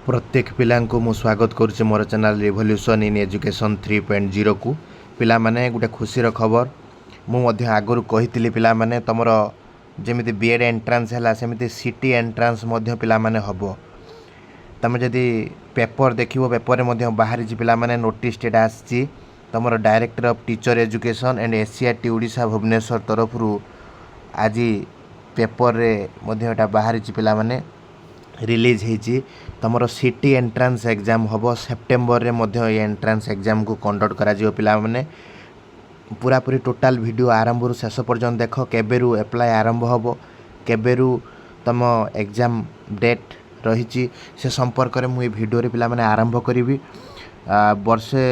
प्रत्येक पिला को मु स्वागत करुच्ची मोर चैनल रिवोल्यूशन इन एजुकेशन 3.0 को पिला माने गोटे खुशी खबर मुझे आगुरी कही पिला माने तुमर जमी बीएड एंट्रांस है सेमती सीटी एंट्रांस पिला माने हम तुम जदि पेपर देख पेपर में बाहरी पिला माने नोटिस आसी तुम director of teacher education and SCERT Odisha Bhubaneswar तरफ आज पेपर रे बाहरी पिला माने रिलीज होती तुम सीटी एंट्रांस एग्जाम हम सेप्टेम्बर में एंट्रांस एग्जाम को कंडक्ट करा पिला माने पूरा पूरी टोटाल वीडियो आरंभ रु शेष पर्यंत देख केबेरु एप्लाय आरंभ हम केबेरु तुम एग्जाम डेट रही से संपर्क में मुझे वीडियो पिला माने आरंभ करी वर्षे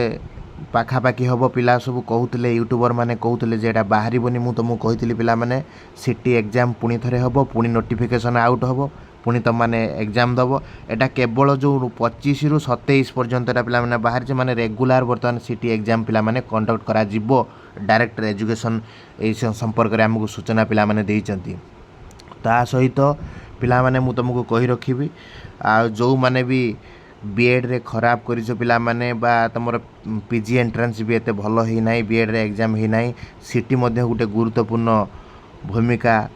पाखापाखि हम पिला सब कहते यूट्यूबर मैंने कहते जेटा बाहर मुझे तुमको कही पिला माने सीटी एग्जाम पुणी थे हम पुणी नोटिफिकेशन आउट हम पुणी तुम मैंने एग्जाम दब एटा केवल जो 25 रु 27 पर्यंत पिला माने बाहर माने रेगुलर बर्तमान सीटी एग्जाम पिला माने कंडक्ट करा जिवो डायरेक्टर एजुकेशन ए संपर्क में आमको सूचना पिला माने देइचंती ता सहित पिला माने मु तुमको कही रखिबी आ जो माने भी बीएड रे खराब करिसो पिला माने बा तमर पीजी एंट्रेंस भी एते भलो ही नाही बीएड रे एग्जाम ही नाही सीटी मध्ये गुटे गुरुत्वपूर्ण भूमिका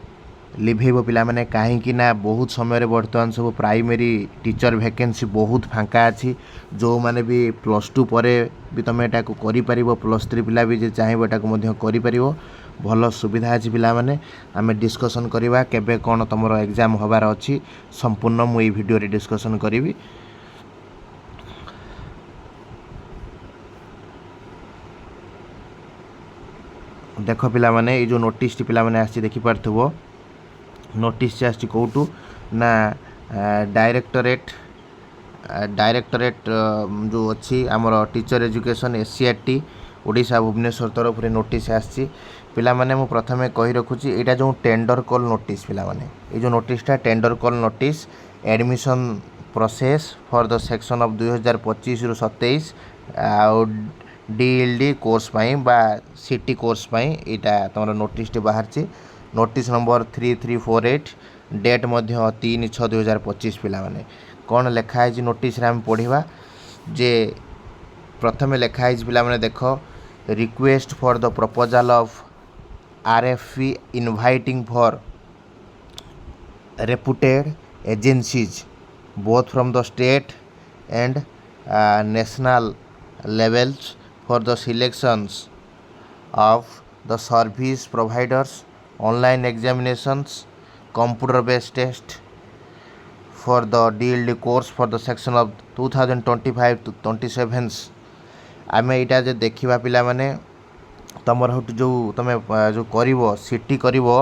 लिभेब पिला माने कहीं ना बहुत समय बर्तमान सब प्राइमरी टीचर वैकेंसी बहुत फांका अच्छी जो माने भी +2 पर भी तुम एटा को करि परिबो +3 पिला भी जे चाहिबो एटा को मध्य करि परिबो भल सुविधा अच्छी पिला माने आमे डिस्कशन करबा केबे कोन तमरो एग्जाम होबार अछि संपूर्ण मु ए वीडियो रे डिस्कशन करिवि। देख पिला माने ए जो नोटिस टी पिला माने आसी देखि पारथबो नोटिस आसी कौटू ना डायरेक्टरेट जो अच्छी आमर टीचर एजुकेशन एसीआरटी ओडिशा भुवनेश्वर तरफ रे नोटिस आसी पिला माने मु प्रथमे कहि रखुची एटा जो टेंडर कॉल नोटिस पिला माने ए जो नोटिसटा tender call notice admission process for the section of 2025 रु 27 आ डीएलडी कोर्स पाई बा सीटी कोर्स पाई एटा तमरो नोटिस टी बाहर ची नोटिस नंबर 3348 डेट मध्य 3/6/2025 पिला माने कौन लेखाई नोटिस रे हम पढ़िबा जे प्रथमे लेखाई पिला माने देख request for the proposal of RFP inviting for reputed agencies both from the state and national levels for the selections of the service providers online examinations computer based test for the DLD course for the section of 2025 to 27 आमे इटा जे देखिबा पिला माने तमर हट जो तमे जो करिवो सीटी करिवो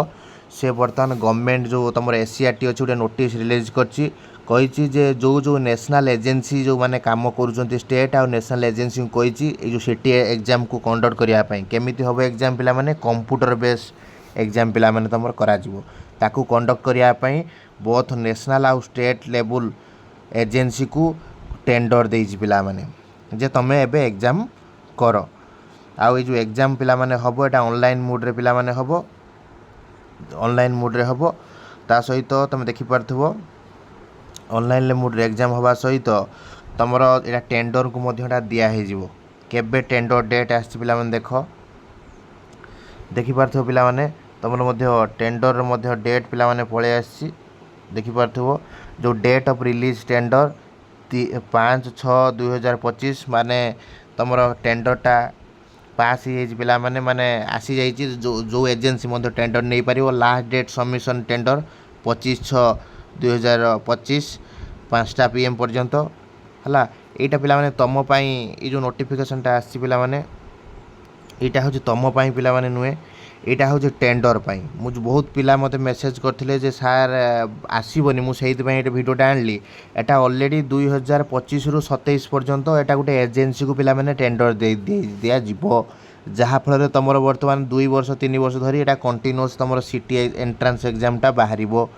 से बर्तमान गवर्नमेंट जो तमर एसीआरटी अछि उटे नोटिस रिलीज करछि कही जे जो नेशनल एजेंसी जो माने काम करुँच स्टेट आ नेशनल एजेंसी कही जो सीटी एग्जाम को कंडक्ट करने केमिति हम एग्जाम पिला माने कंप्यूटर बेस एग्जाम पिला माने तमर करा जिवो ताकू कंडक्ट करने बोथ नेशनल आ स्टेट लेवल एजेंसी को टेंडर देइछि पिला माने जे तमे एबे एग्जाम कर आ जो एग्जाम पिला माने हबो एटा ऑनलाइन मोड रे पिला माने हबो ऑनलाइन मोड रे हबो ता सहित तमे देखि पारथबो ऑनलाइन मोड रे एग्जाम हवा सहित तुमर एटा टेंडर को मध्यटा दिया हे जिवो केबे टेंडर डेट आछि पिला माने देखि पारथबो पिला माने तुमर मध्य टेंडर मध्य डेट पिला माने पळे आछि देखि पारथबो जो डेट ऑफ रिलीज टेंडर 5/6/2025 माने तुमर टेंडरटा पास ही पिला माने माने आसी जाइछि जो एजेंसी मध्य टेंडर नै परिवो लास्ट डेट सबमिशन टेंडर 25/6/2025 5टा PM पर्यंत हला एटा पिला माने तम पई ए जो नोटिफिकेशनटा आसी पिला माने एटा हो तम पई पिला माने नुए एटा हो टेंडर पई मुझ बहुत पिला मते मेसेज करथिले जे सर आसीबनी मु सेहित पई एटा वीडियोटा आनली एटा ऑलरेडी 2025 रु 27 पर्यंत एटा गुटे एजेंसी को पिला माने टेंडर दे दिया जिवो जहाँ फल तुम बर्तमान 2 वर्ष 3 वर्ष धरी एटा कंटिन्यूअस तुम सीटी एंट्रांस एग्जामटा बाहरिबो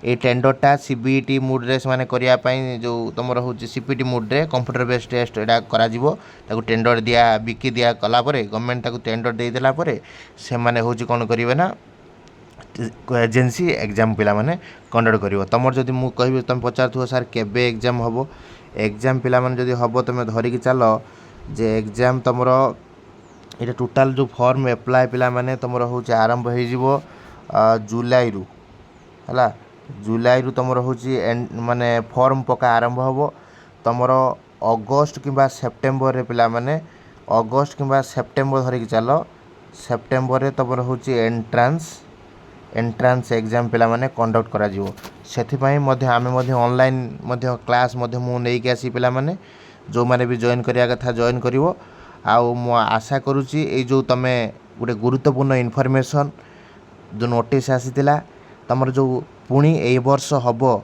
ए टेंडरटा सीबीटी मोड रे माने करिया पई जो तुमर हो सीपीटी मोड रे कंप्यूटर बेस्ड टेस्ट एटा करा जिवो ताको टेंडर दिया बिकी दिया कला परे गवर्नमेंट ताको टेंडर दे देला परे से माने होची कोन करिवे ना एजेंसी एग्जाम पिला माने कंडक्ट करिवो तमर जदि मु कहबी तुम पचारथुव सर केबे एग्जाम हबो एग्जाम पिला माने जदि हबो तुम धरिकी चलो जे एग्जाम तमर ये टोटाल जो फॉर्म एप्लाय पिला माने तमर होचे आरंभ हो जिवो जुलाई रु हला जुलाई रु तमर होची माने फॉर्म पका आरंभ हबो तमर अगस्त किबा सेप्टेम्बर रे पिला माने अगस्त किबा सेप्टेम्बर धरिकी चलो सेप्टेम्बर रे तमर होची एंट्रांस एग्जाम पिला माने कंडक्ट करा जिवो सेथि पई मध्ये आमे मध्ये ऑनलाइन मध्ये क्लास मध्ये मु नै के आसी पिला माने जो माने भी जॉइन करिया कथा जॉइन करिवो आउ मु आशा करूची ए जो तमे गुटे गुरुत्वपूर्ण इन्फॉर्मेशन जो नोटिस आसीतिला तमर जो पुणी ए वर्ष हबो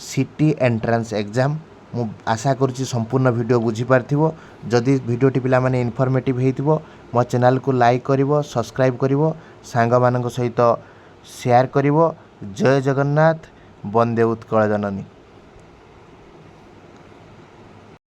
सिटी एंट्रांस एग्जाम मु आशा करूची संपूर्ण वीडियो बुझी पारथिवो जदि वीडियोटी पिला माने इन्फॉर्मेटिव हेतिवो मो चैनल को लाइक करिवो सब्सक्राइब करिवो सांग मानक सहित शेयर करिवो जय जगन्नाथ वंदे उत्कल जननी।